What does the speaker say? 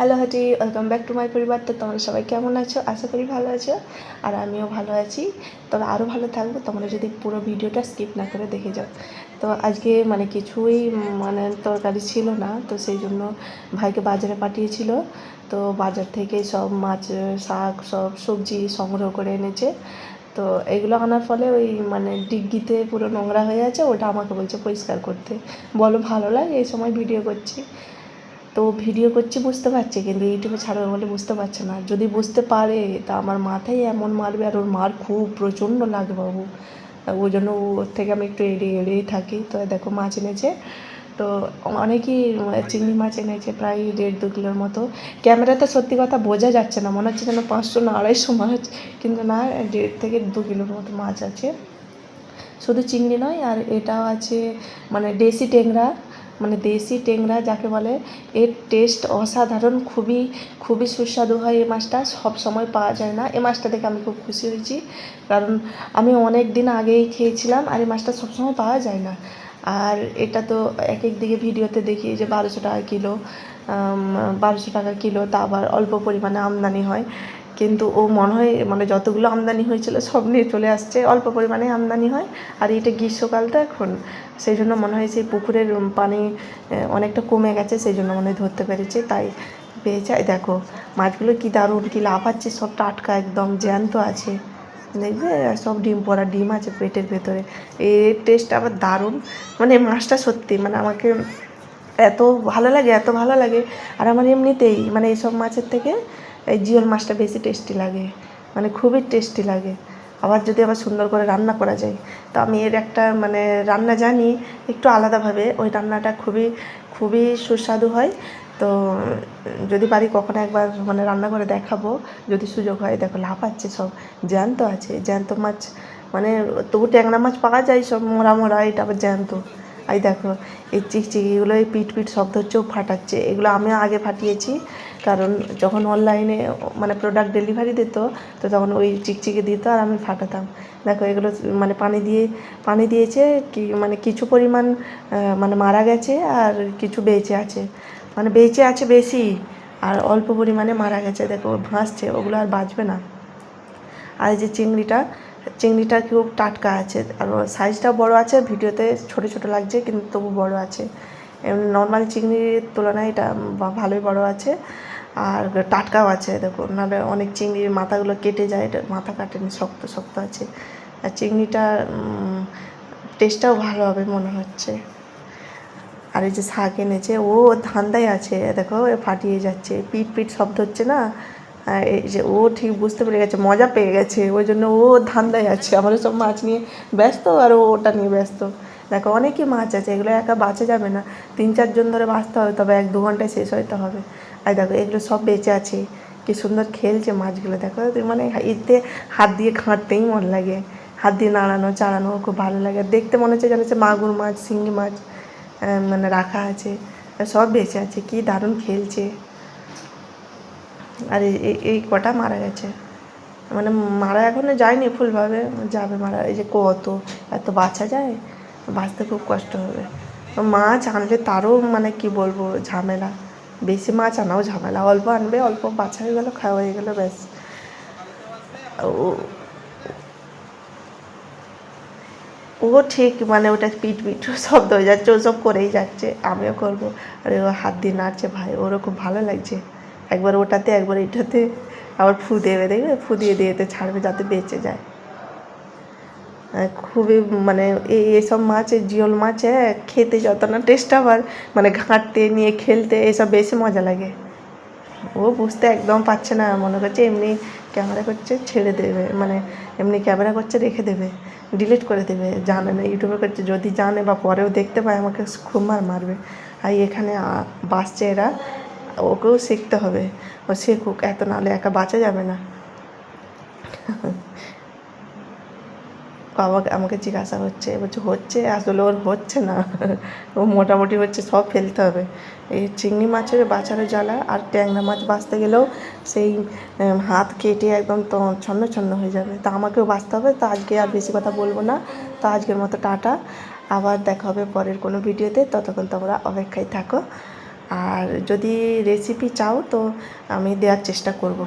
Hello Haji, welcome back to my পরিবার। তো তোমরা সবাই কেমন আছো? আশা করি ভালো আছো, আর আমিও ভালো আছি। তবে আরও ভালো থাকবো তোমরা যদি পুরো ভিডিওটা স্কিপ না করে দেখে যাও। তো আজকে কিছুই তরকারি ছিল না, তো সেই জন্য ভাইকে বাজারে পাঠিয়েছিল। তো বাজার থেকে সব মাছ, শাক, সব সবজি সংগ্রহ করে এনেছে। তো এগুলো আনার ফলে ওই ডিগ্গিতে পুরো নোংরা হয়ে আছে, ওটা আমাকে বলছে পরিষ্কার করতে। বলো, ভালো লাগে এই সময় ভিডিও করছি। তো ভিডিও করছি বুঝতে পারছে, কিন্তু ইউটিউবে ছাড়বে বলে বুঝতে পারছে না। যদি বুঝতে পারে তা আমার মাথায় এমন মারবে, আর ওর মার খুব প্রচণ্ড লাগে বাবু। ওই জন্য ওর থেকে আমি একটু এড়িয়ে এড়িয়েই থাকি। তো দেখো মাছ এনেছে, তো অনেকই চিংড়ি মাছ এনেছে, প্রায় 1.5-2 কিলোর মতো। ক্যামেরাতে সত্যি কথা বোঝা যাচ্ছে না, মনে হচ্ছে যেন 500 না 250 মাছ, কিন্তু না, 1.5 থেকে 2 কিলোর মতো মাছ আছে। শুধু চিংড়ি নয়, আর এটাও আছে দেশি ট্যাংরা, দেশি ট্যাংরা যাকে বলে। এর টেস্ট অসাধারণ, খুবই খুবই সুস্বাদু হয়। এই মাছটা সব সময় পাওয়া যায় না। এই মাছটা দেখে আমি খুব খুশি হয়েছি, কারণ আমি অনেক দিন আগেই খেয়েছিলাম, আর এই মাছটা সবসময় পাওয়া যায় না। আর এটা তো এক এক দিকে ভিডিওতে দেখি যে 1200 টাকা কিলো, 1200 টাকা কিলো, তা আবার অল্প পরিমাণে আমদানি হয়। কিন্তু ও মনে হয় যতগুলো আমদানি হয়েছিল সব নিয়ে চলে আসছে, অল্প পরিমাণে আমদানি হয়। আর এটা গ্রীষ্মকাল তো এখন, সেই জন্য মনে হয় সেই পুকুরের পানি অনেকটা কমে গেছে, সেই জন্য মনে হয় ধরতে পেরেছে, তাই পেয়েছে। দেখো মাছগুলো কি দারুণ, কি লাফাচ্ছে, সব টাটকা, একদম জ্যান্ত আছে। দেখবে সব ডিম পড়া ডিম আছে পেটের ভেতরে। এর টেস্ট আবার দারুণ, মাছটা সত্যি আমাকে এত ভালো লাগে, এত ভালো লাগে। আর আমার এমনিতেই এইসব মাছের থেকে এই জিওল মাছটা বেশি টেস্টি লাগে, খুবই টেস্টি লাগে। আবার যদি আবার সুন্দর করে রান্না করা যায়, তো আমি এর একটা রান্না জানি একটু আলাদাভাবে। ওই রান্নাটা খুবই খুবই সুস্বাদু হয়। তো যদি পারি কখনো একবার রান্না করে দেখাবো, যদি সুযোগ হয়। দেখো লাফাচ্ছে, সব জ্যান্ত আছে, জ্যান্ত মাছ। তবু ট্যাংরা মাছ পাওয়া যায় সব মরা মরা, এটা আবার জ্যান্ত। এই দেখো এই চিকচিকিগুলো, এই পিট পিট শব্দ হচ্ছেও ফাটাচ্ছে। এগুলো আমিও আগে ফাটিয়েছি, কারণ যখন অনলাইনে প্রোডাক্ট ডেলিভারি দিত, তো তখন ওই চিকচিকি দিত আর আমি ফাটাতাম। দেখো এগুলো পানি দিয়েছে কি, কিছু পরিমাণ মারা গেছে, আর কিছু বেঁচে আছে, বেঁচে আছে বেশি, আর অল্প পরিমাণে মারা গেছে। দেখো ভাসছে, ওগুলো আর বাঁচবে না। আর এই যে চিংড়িটা খুব টাটকা আছে, আর সাইজটাও বড় আছে। ভিডিওতে ছোট ছোট লাগছে, কিন্তু তবু বড় আছে। নর্মাল চিংড়ির তুলনায় এটা ভালোই বড় আছে, আর টাটকাও আছে। দেখো, নাহলে অনেক চিংড়ির মাথাগুলো কেটে যায়, এটা মাথা কাটেনি, শক্ত শক্ত আছে। আর চিংড়িটা টেস্টটাও ভালো হবে মনে হচ্ছে। আর এই যে শাক এনেছে, ও ধান্দায় আছে। দেখো ফাটিয়ে যাচ্ছে, পিট পিট শব্দ হচ্ছে না, এই যে ও ঠিক বুঝতে পেরে গেছে, মজা পেয়ে গেছে, ওই জন্য ও ধান্দায় আছে। আমাদের সব মাছ নিয়ে ব্যস্ত, আর ওটা নিয়ে ব্যস্ত। দেখো অনেকই মাছ আছে, এগুলো একা বাঁচা যাবে না, 3-4 জন ধরে বাঁচতে হবে, তবে 1-2 ঘন্টায় শেষ হইতে হবে। আর দেখো এগুলো সব বেঁচে আছে, কি সুন্দর খেলছে মাছগুলো। দেখো এতে হাত দিয়ে ঘাঁটতেই মন লাগে, হাত দিয়ে নাড়ানো চাড়ানো খুব ভালো লাগে। দেখতে মনে হচ্ছে যেন মাগুর মাছ, শিঙি মাছ রাখা আছে, সব বেঁচে আছে, কি দারুণ খেলছে। আর এই কটা মারা গেছে, মারা এখনো যায়নি ফুলভাবে, যাবে মারা। এই যে এত বাঁচা যায়, বাঁচতে খুব কষ্ট হবে। মাছ আনলে তারও কি বলবো ঝামেলা, বেশি মাছ আনাও ঝামেলা। অল্প আনবে, অল্প বাছা হয়ে গেলো, খাওয়া হয়ে গেলো, ব্যাস। ও ঠিক ওটা পিট পিট শব্দ হয়ে যাচ্ছে, ওসব করেই যাচ্ছে, আমিও করবো। আর ও হাত দিয়ে নাড়ছে, ভাই ওরও খুব ভালো লাগছে। একবার ওটাতে একবার এটাতে, আবার ফু দেবে, দেখবে ফু দিয়ে দিয়ে ছাড়বে যাতে বেঁচে যায়। খুবই এইসব মাছ, জিওল মাছ খেতে যত না টেস্ট, আবার ঘাঁটতে নিয়ে খেলতে এসব বেশি মজা লাগে। ও বুঝতে একদম পারছে না, মনে করছে এমনি ক্যামেরা করছে ছেড়ে দেবে, এমনি ক্যামেরা করছে রেখে দেবে, ডিলিট করে দেবে। জানে না ইউটিউবে করছে, যদি জানে বা পরেও দেখতে পায় আমাকে খুব মারবে। আর এখানে বাঁচছে এরা, ওকেও শিখতে হবে, ও শিখুক, এত নাহলে একা বাঁচা যাবে না। আমাকে জিজ্ঞাসা হচ্ছে, আসলে ওর হচ্ছে না, ও মোটামুটি হচ্ছে, সব ফেলতে হবে। এই চিংড়ি মাছের বাঁচারও জ্বালা, আর ট্যাংরা মাছ বাঁচতে গেলেও সেই হাত কেটে একদম ছন্ন ছন্ন হয়ে যাবে। তা আমাকেও বাঁচতে হবে। তো আজকে আর বেশি কথা বলবো না, তো আজকের মতো টাটা। আবার দেখা হবে পরের কোনো ভিডিওতে, ততক্ষণ তোমরা অপেক্ষায় থাকো। আর যদি রেসিপি চাও তো আমি দেওয়ার চেষ্টা করব।